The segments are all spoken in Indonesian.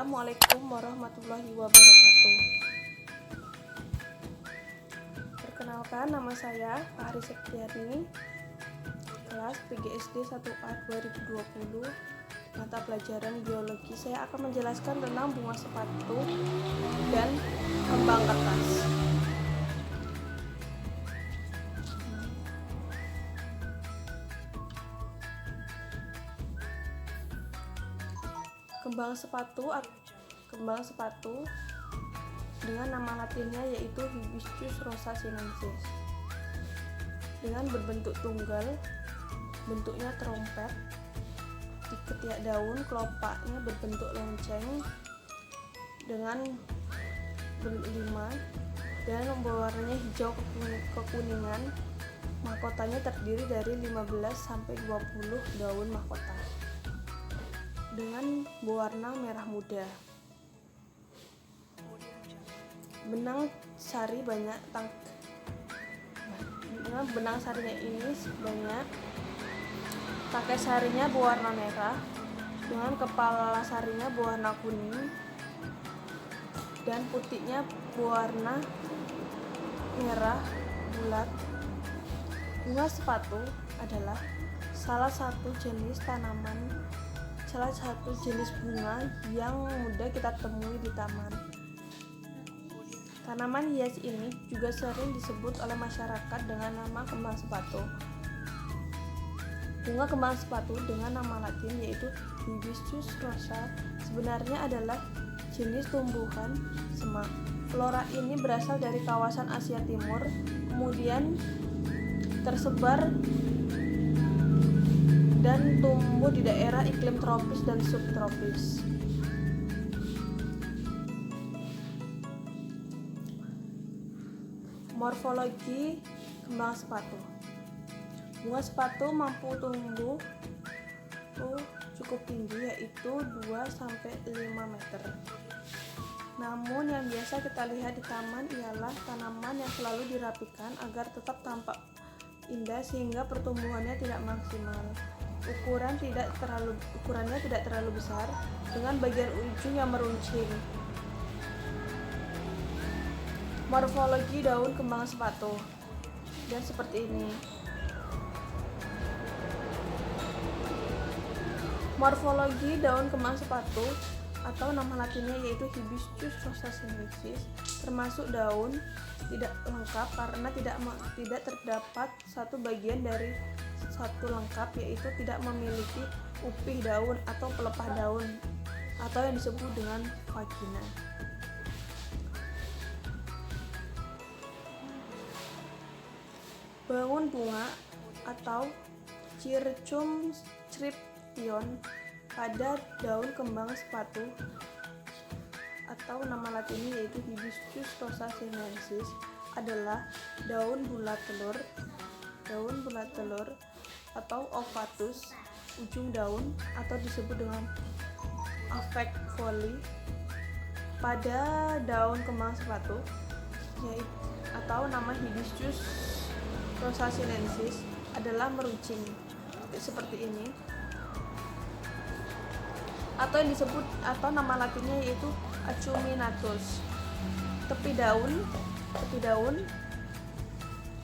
Assalamualaikum warahmatullahi wabarakatuh. Perkenalkan, nama saya Fahri Septiani, kelas 3 SD 1A 2020, mata pelajaran biologi. Saya akan menjelaskan tentang bunga sepatu dan kembang kertas. Kembang sepatu dengan nama latinnya yaitu Hibiscus rosa sinensis. Dengan berbentuk tunggal, bentuknya trompet. Di ketiak daun, kelopaknya berbentuk lonceng dengan bentuk 5 dan warnanya hijau kekuningan. Mahkotanya terdiri dari 15-20 daun mahkota dengan berwarna merah muda. Benang sarinya ini sebanyak. Tangkai sarinya berwarna merah dengan kepala sarinya berwarna kuning dan putiknya berwarna merah bulat. Bunga sepatu adalah salah satu jenis bunga yang mudah kita temui di taman. Tanaman hias ini juga sering disebut oleh masyarakat dengan nama kembang sepatu. Bunga kembang sepatu dengan nama latin yaitu Hibiscus rosa sebenarnya adalah jenis tumbuhan semak. Flora ini berasal dari kawasan Asia Timur, kemudian tersebar dan tumbuh di daerah iklim tropis dan subtropis. Morfologi kembang sepatu. Bunga sepatu mampu tumbuh cukup tinggi yaitu 2-5 meter. Namun yang biasa kita lihat di taman ialah tanaman yang selalu dirapikan agar tetap tampak indah sehingga pertumbuhannya tidak maksimal. Ukurannya tidak terlalu besar dengan bagian ujung yang meruncing. Morfologi daun kembang sepatu dan seperti ini. Morfologi daun kembang sepatu atau nama latinnya yaitu Hibiscus rosa sinensis termasuk daun tidak lengkap karena tidak terdapat satu bagian dari satu lengkap, yaitu tidak memiliki upih daun atau pelepah daun atau yang disebut dengan vagina. Bangun bunga atau Circumscription pada daun kembang sepatu atau nama latinnya yaitu Hibiscus rosa sinensis adalah daun bulat telur atau ovatus ujung daun atau disebut dengan affect foli pada daun kembang sepatu atau nama Hibiscus rosa sinensis adalah meruncing seperti ini atau yang disebut atau nama latinnya yaitu acuminatus. Tepi daun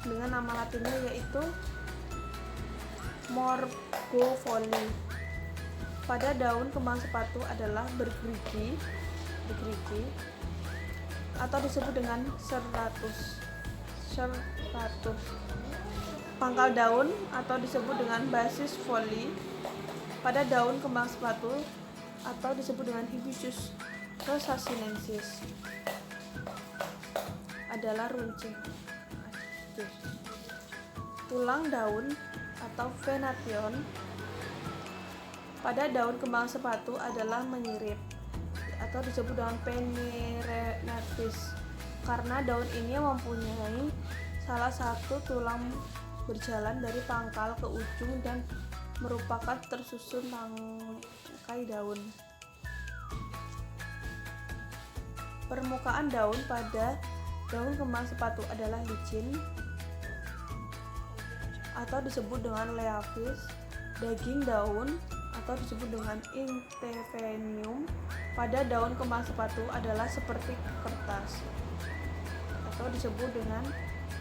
dengan nama latinnya yaitu Morgofoli pada daun kembang sepatu adalah bergerigi atau disebut dengan serratus. Pangkal daun atau disebut dengan basis foli pada daun kembang sepatu atau disebut dengan Hibiscus rosa sinensis adalah runcing. Tulang daun atau venation pada daun kembang sepatu adalah menyirip atau disebut dengan pennirenatis karena daun ini mempunyai salah satu tulang berjalan dari pangkal ke ujung dan merupakan tersusun tangkai daun. Permukaan daun pada daun kembang sepatu adalah licin atau disebut dengan leavis. Daging daun atau disebut dengan intervenium pada daun kembang sepatu adalah seperti kertas atau disebut dengan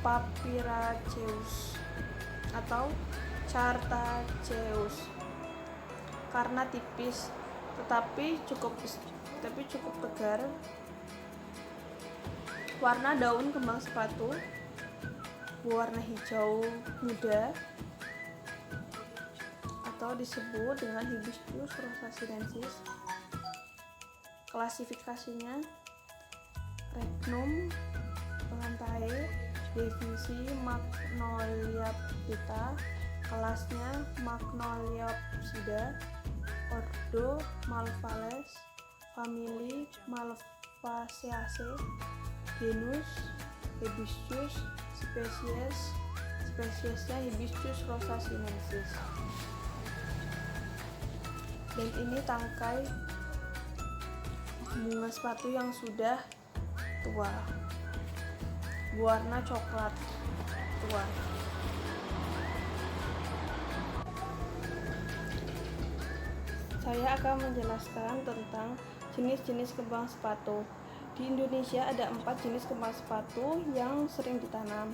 papiraceus atau Chartaceus karena tipis tetapi cukup tegar. Warna daun kembang sepatu berwarna hijau muda atau disebut dengan Hibiscus rosa sinensis. Klasifikasinya Regnum Plantae, divisi Magnoliophyta, kelasnya Magnoliopsida, ordo Malvaceae, famili Malvaceae, genus Hibiscus, spesiesnya Hibiscus rosa sinensis. Dan ini tangkai bunga sepatu yang sudah tua, berwarna coklat tua. Saya akan menjelaskan tentang jenis-jenis kembang sepatu. Di Indonesia ada 4 jenis kembang sepatu yang sering ditanam.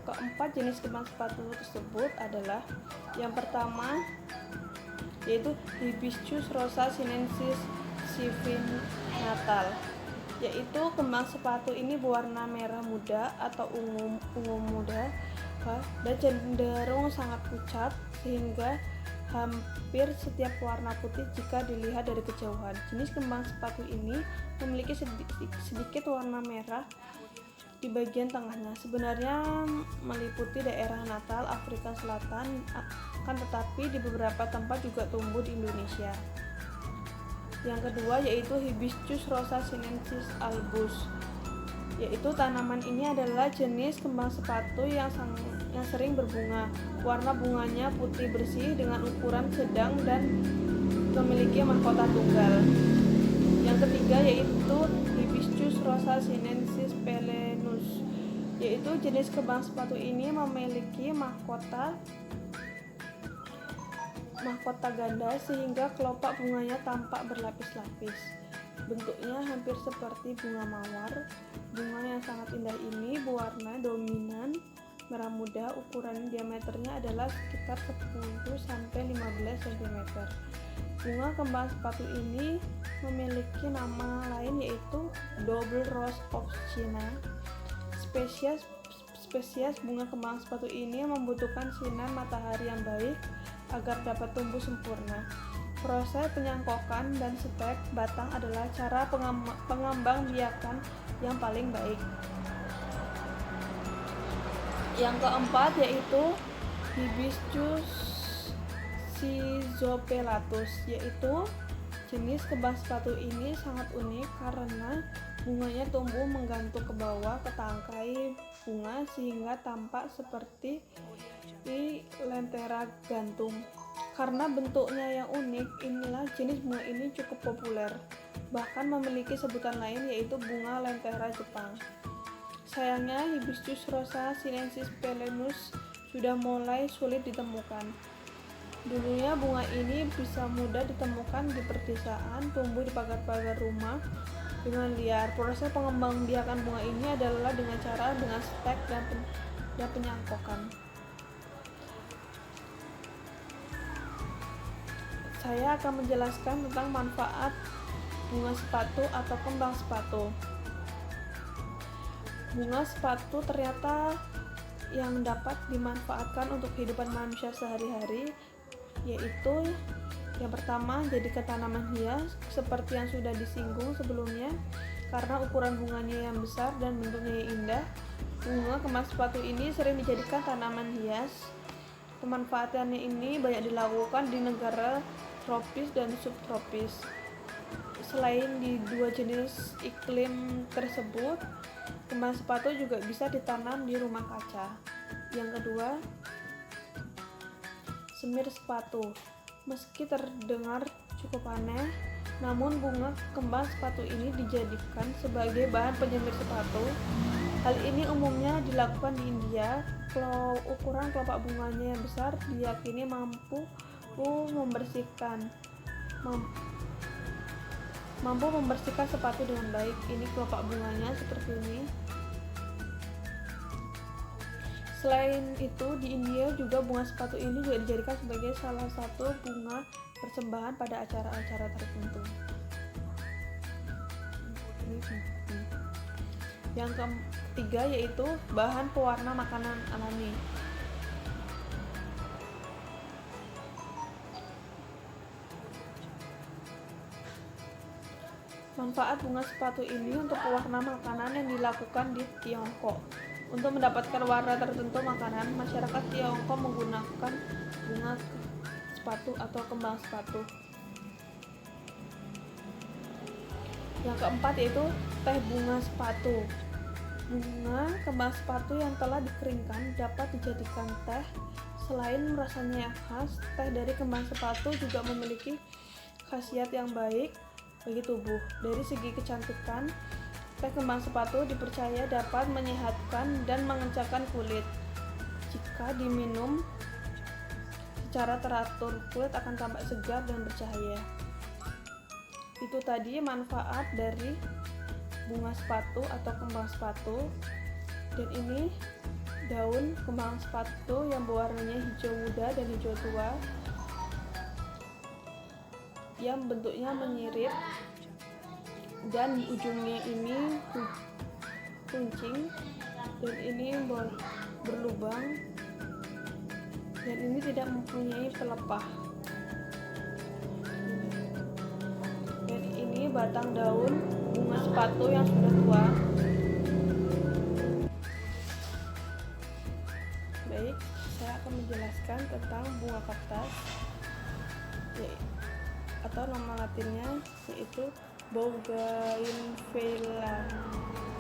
Keempat jenis kembang sepatu tersebut adalah yang pertama yaitu Hibiscus rosa sinensis Sivin Natal, yaitu kembang sepatu ini berwarna merah muda atau ungu muda dan cenderung sangat pucat sehingga hampir setiap warna putih jika dilihat dari kejauhan. Jenis kembang sepatu ini memiliki sedikit warna merah di bagian tengahnya. Sebenarnya meliputi daerah Natal, Afrika Selatan, kan tetapi di beberapa tempat juga tumbuh di Indonesia. Yang kedua yaitu Hibiscus rosa sinensis albus, yaitu tanaman ini adalah jenis kembang sepatu yang sering berbunga. Warna bunganya putih bersih dengan ukuran sedang dan memiliki mahkota tunggal. Yang ketiga yaitu Hibiscus rosa sinensis pelenus, yaitu jenis kembang sepatu ini memiliki mahkota ganda sehingga kelopak bunganya tampak berlapis-lapis. Bentuknya hampir seperti bunga mawar. Bunga yang sangat indah ini berwarna dominan merah muda. Ukuran diameternya adalah sekitar 10-15 cm. Bunga kembang sepatu ini memiliki nama lain yaitu Double Rose of China. Spesies bunga kembang sepatu ini membutuhkan sinar matahari yang baik agar dapat tumbuh sempurna. Proses penyangkokan dan stek batang adalah cara pengembangbiakan yang paling baik. Yang keempat yaitu Hibiscus schizopellatus, yaitu jenis kembang sepatu ini sangat unik karena bunganya tumbuh menggantung ke bawah ke tangkai bunga sehingga tampak seperti lentera gantung. Karena bentuknya yang unik, inilah jenis bunga ini cukup populer, bahkan memiliki sebutan lain yaitu bunga lentera Jepang. Sayangnya Hibiscus rosa sinensis pelenus sudah mulai sulit ditemukan. Dulunya bunga ini bisa mudah ditemukan di perdesaan, tumbuh di pagar-pagar rumah dengan liar. Proses pengembangbiakan bunga ini adalah dengan stek dan penyangkokan. Saya akan menjelaskan tentang manfaat bunga sepatu atau kembang sepatu. Bunga sepatu ternyata yang dapat dimanfaatkan untuk kehidupan manusia sehari-hari, yaitu yang pertama jadi tanaman hias seperti yang sudah disinggung sebelumnya. Karena ukuran bunganya yang besar dan bentuknya yang indah, bunga kembang sepatu ini sering dijadikan tanaman hias. Pemanfaatannya ini banyak dilakukan di negara tropis dan subtropis. Selain di dua jenis iklim tersebut, kembang sepatu juga bisa ditanam di rumah kaca. Yang kedua, semir sepatu. Meski terdengar cukup aneh, namun bunga kembang sepatu ini dijadikan sebagai bahan penyemir sepatu. Hal ini umumnya dilakukan di India. Ukuran kelopak bunganya yang besar diyakini mampu membersihkan mampu membersihkan sepatu dengan baik. Ini kelopak bunganya seperti ini. Selain itu, di India juga bunga sepatu ini juga dijadikan sebagai salah satu bunga persembahan pada acara-acara tertentu. Yang ketiga yaitu bahan pewarna makanan alami. Manfaat bunga sepatu ini untuk pewarna makanan yang dilakukan di Tiongkok. Untuk mendapatkan warna tertentu makanan, masyarakat Tiongkok menggunakan bunga sepatu atau kembang sepatu. Yang keempat yaitu teh bunga sepatu. Bunga kembang sepatu yang telah dikeringkan dapat dijadikan teh. Selain rasanya yang khas, teh dari kembang sepatu juga memiliki khasiat yang baik bagi tubuh. Dari segi kecantikan, teh kembang sepatu dipercaya dapat menyehatkan dan mengencangkan kulit. Jika diminum secara teratur, kulit akan tampak segar dan bercahaya. Itu tadi manfaat dari bunga sepatu atau kembang sepatu. Dan ini daun kembang sepatu yang berwarnanya hijau muda dan hijau tua, yang bentuknya menyirip dan ujungnya ini kuncing, dan ini berlubang, dan ini tidak mempunyai pelepah. Dan ini batang daun bunga sepatu yang sudah tua. Baik, saya akan menjelaskan tentang bunga kertas, atau nama latinnya yaitu Bougainvillea.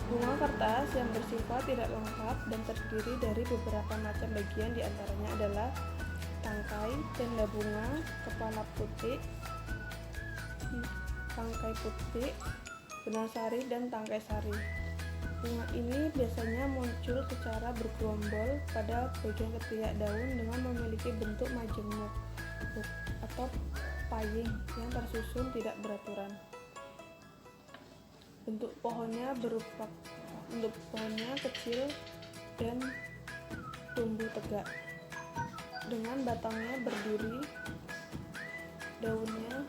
Bunga kertas yang bersifat tidak lengkap dan terdiri dari beberapa macam bagian, diantaranya adalah tangkai, tenda bunga, kepala putih, tangkai putih, benang sari, dan tangkai sari. Bunga ini biasanya muncul secara bergerombol pada bagian ketiak daun dengan memiliki bentuk majemuk atau paying yang tersusun tidak beraturan. Bentuk pohonnya kecil dan tumbuh tegak, dengan batangnya berduri, daunnya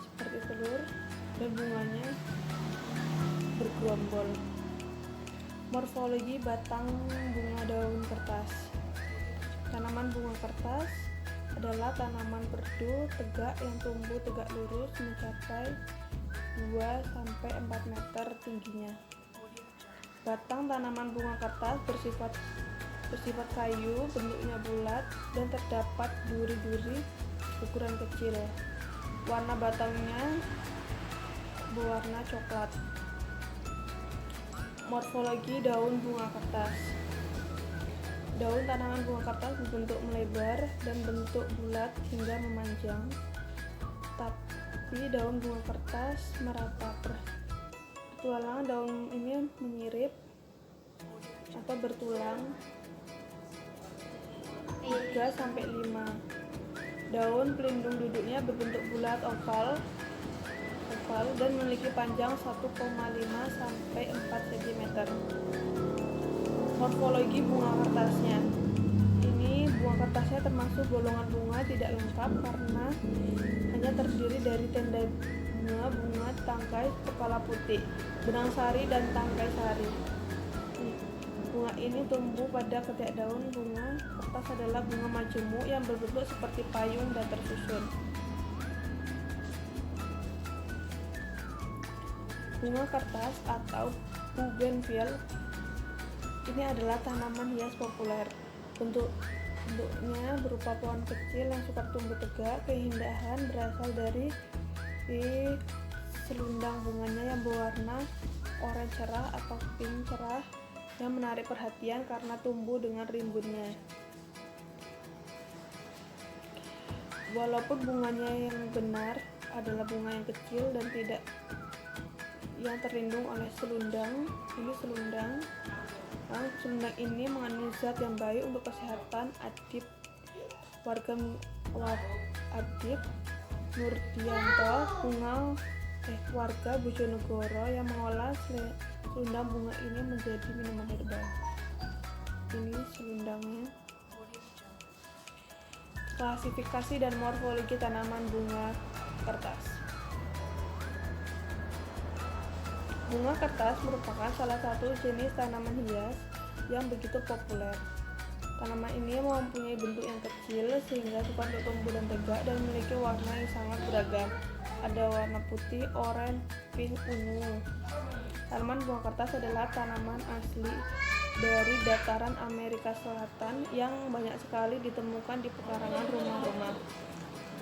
seperti telur, dan bunganya bergerombol. Morfologi batang bunga daun kertas. Tanaman bunga kertas adalah tanaman perdu tegak yang tumbuh tegak lurus mencapai 2-4 meter tingginya. Batang tanaman bunga kertas bersifat kayu, bentuknya bulat, dan terdapat duri-duri ukuran kecil. Warna batangnya berwarna coklat. Morfologi daun bunga kertas. Daun tanaman bunga kertas berbentuk melebar dan bentuk bulat hingga memanjang, tapi daun bunga kertas merata. Petualangan daun ini menyirip atau bertulang 3-5. Daun pelindung duduknya berbentuk bulat oval dan memiliki panjang 1,5-4 cm. Morfologi bunga kertasnya. Ini bunga kertasnya termasuk golongan bunga tidak lengkap karena hanya terdiri dari tenda bunga, tangkai, kepala putih, benang sari, dan tangkai sari. Bunga ini tumbuh pada ketiak daun. Bunga kertas adalah bunga majemuk yang berbentuk seperti payung dan tersusun. Bunga kertas atau bougainville ini adalah tanaman hias populer. Bentuknya berupa pohon kecil yang suka tumbuh tegak. Keindahan berasal dari selundang bunganya yang berwarna oranye cerah atau pink cerah yang menarik perhatian karena tumbuh dengan rimbunnya. Walaupun bunganya yang benar adalah bunga yang kecil dan tidak yang terlindung oleh selundang, selundang ini mengandung zat yang baik untuk kesehatan adip Nurdianto, warga Bojonegoro yang mengolah selundang bunga ini menjadi minuman herbal. Ini selundangnya. Klasifikasi dan morfologi tanaman bunga kertas. Bunga kertas merupakan salah satu jenis tanaman hias yang begitu populer. Tanaman ini mempunyai bentuk yang kecil sehingga cepat tumbuh dan tegak dan memiliki warna yang sangat beragam. Ada warna putih, oranye, pink, ungu. Tanaman bunga kertas adalah tanaman asli dari dataran Amerika Selatan yang banyak sekali ditemukan di pekarangan rumah-rumah.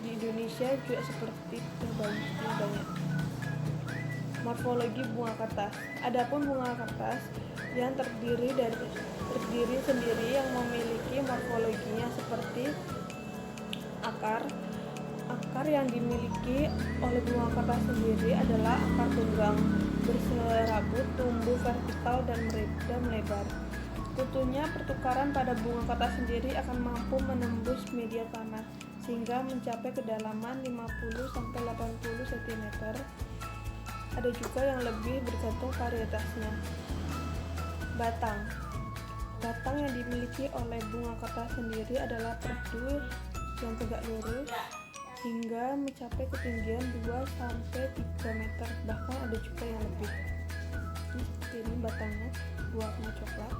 Di Indonesia juga seperti banyak. Morfologi bunga kertas. Adapun bunga kertas yang terdiri sendiri yang memiliki morfologinya seperti akar. Akar yang dimiliki oleh bunga kertas sendiri adalah akar tunggang, berserabut, tumbuh vertikal dan melebar. Kutunya pertukaran pada bunga kertas sendiri akan mampu menembus media tanah sehingga mencapai kedalaman 50-80 cm. Ada juga yang lebih bergantung varietasnya. Batang yang dimiliki oleh bunga kertas sendiri adalah perdu yang tegak lurus hingga mencapai ketinggian 2-3 meter, bahkan ada juga yang lebih. Ini seperti ini batangnya, warna coklat.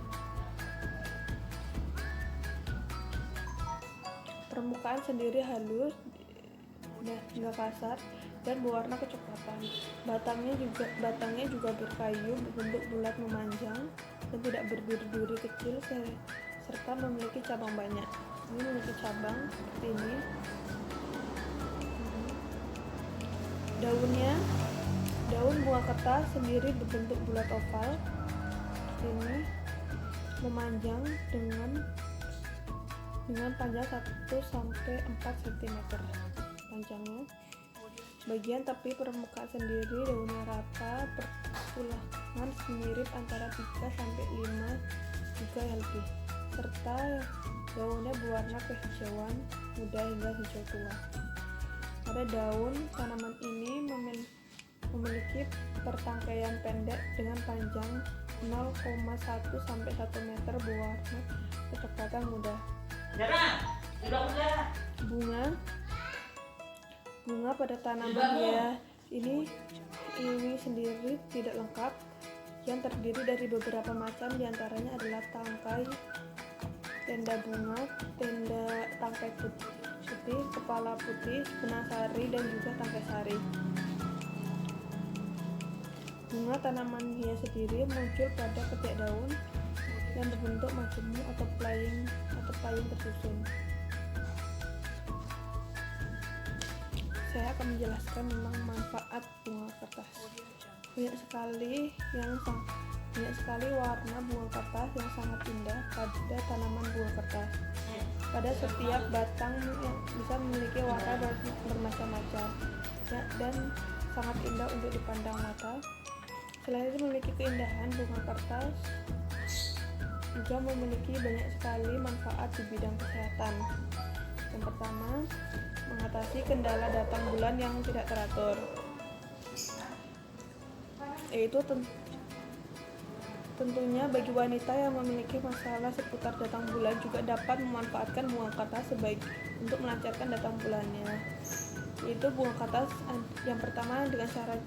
Permukaan sendiri halus hingga kasar dan berwarna kecoklatan. Batangnya juga berkayu, berbentuk bulat memanjang dan tidak berduri-duri kecil serta memiliki cabang banyak. Ini memiliki cabang seperti ini. Daun bunga kertas sendiri berbentuk bulat oval. Ini memanjang dengan panjang 1-4 cm panjangnya. Bagian tepi permukaan sendiri daunnya rata, pertulangan mirip antara 3-5 juga lebih, serta daunnya berwarna kehijauan muda hingga hijau tua. Pada daun tanaman ini memiliki pertangkaian pendek dengan panjang 0,1-1 meter berwarna kecoklatan muda. Bunga pada tanaman hias ini sendiri tidak lengkap, yang terdiri dari beberapa macam, diantaranya adalah tangkai, tenda bunga, tangkai putih, kepala putih, benang sari, dan juga tangkai sari. Bunga tanaman hias sendiri muncul pada ketiak daun yang berbentuk majemuk atau playing tersusun. Saya akan menjelaskan tentang manfaat bunga kertas. Banyak sekali warna bunga kertas yang sangat indah pada tanaman bunga kertas. Pada setiap batang yang bisa memiliki warna bermacam-macam dan sangat indah untuk dipandang mata. Selain itu, memiliki keindahan, bunga kertas juga memiliki banyak sekali manfaat di bidang kesehatan. Yang pertama, mengatasi kendala datang bulan yang tidak teratur, yaitu tentunya bagi wanita yang memiliki masalah seputar datang bulan juga dapat memanfaatkan bunga kertas untuk melancarkan datang bulannya. Yaitu bunga kertas yang pertama dengan cara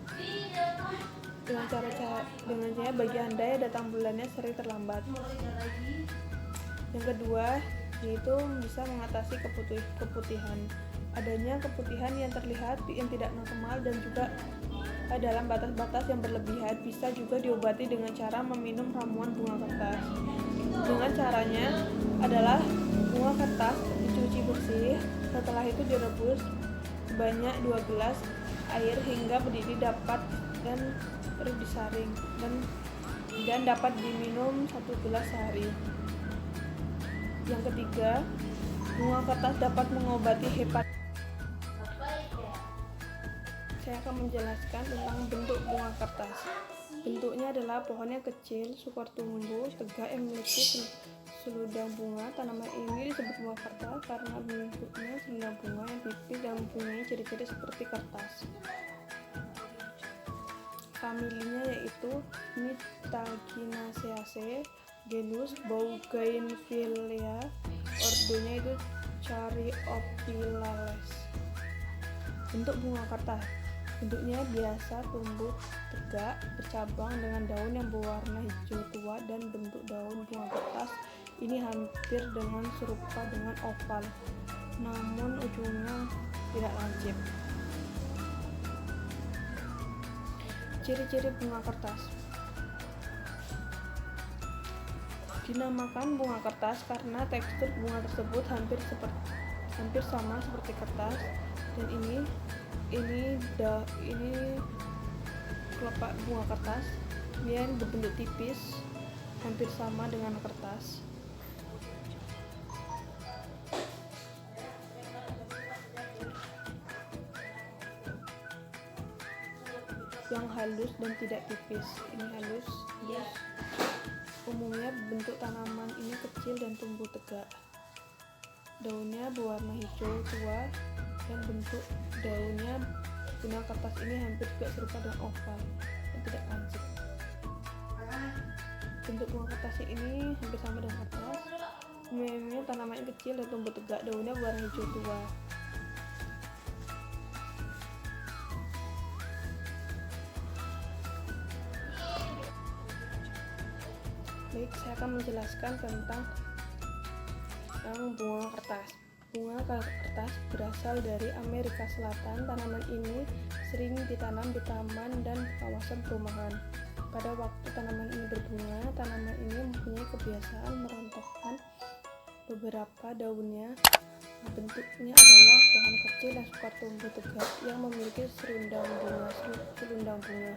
bagi Anda yang datang bulannya sering terlambat. Yang kedua, yaitu bisa mengatasi keputihan. Adanya keputihan yang terlihat yang tidak normal dan juga dalam batas-batas yang berlebihan bisa juga diobati dengan cara meminum ramuan bunga kertas. Dengan caranya adalah bunga kertas dicuci bersih, setelah itu direbus sebanyak 2 gelas air hingga mendidih dan terus disaring dan dapat diminum 1 gelas sehari. Yang ketiga, bunga kertas dapat mengobati hepatitis. Saya akan menjelaskan tentang bentuk bunga kertas. Bentuknya adalah pohon yang kecil, sukar tumbuh, tegak yang memiliki Seludang bunga. Tanaman ini disebut bunga kertas karena bentuknya seludang bunga yang tipis dan mempunyai ciri-ciri seperti kertas. Familinya yaitu Mitaginaceae, genus Bougainvillea, ordonya itu Caryophyllales. Bentuk bunga kertas. Bentuknya biasa tumbuh tegak, bercabang dengan daun yang berwarna hijau tua, dan bentuk daun bunga kertas ini hampir dengan serupa dengan oval, namun ujungnya tidak lancip. Ciri-ciri bunga kertas. Dinamakan bunga kertas karena tekstur bunga tersebut hampir sama seperti kertas, dan ini kelopak bunga kertas yang berbentuk tipis, hampir sama dengan kertas. Yang halus dan tidak tipis. Ini halus. Umumnya bentuk tanaman ini kecil dan tumbuh tegak. Daunnya berwarna hijau tua, dan bentuk daunnya bunga kertas ini hampir juga serupa dengan oval dan tidak lancip. Bentuk bunga kertasnya ini hampir sama dengan kertas. Umumnya tanaman ini kecil dan tumbuh tegak. Daunnya berwarna hijau tua. Baik, saya akan menjelaskan tentang bunga kertas. Bunga kertas berasal dari Amerika Selatan. Tanaman ini sering ditanam di taman dan kawasan perumahan. Pada waktu tanaman ini berbunga, tanaman ini mempunyai kebiasaan merontokkan beberapa daunnya. Bentuknya adalah pohon kecil yang suka tumbuh tegak yang memiliki selundang bunga.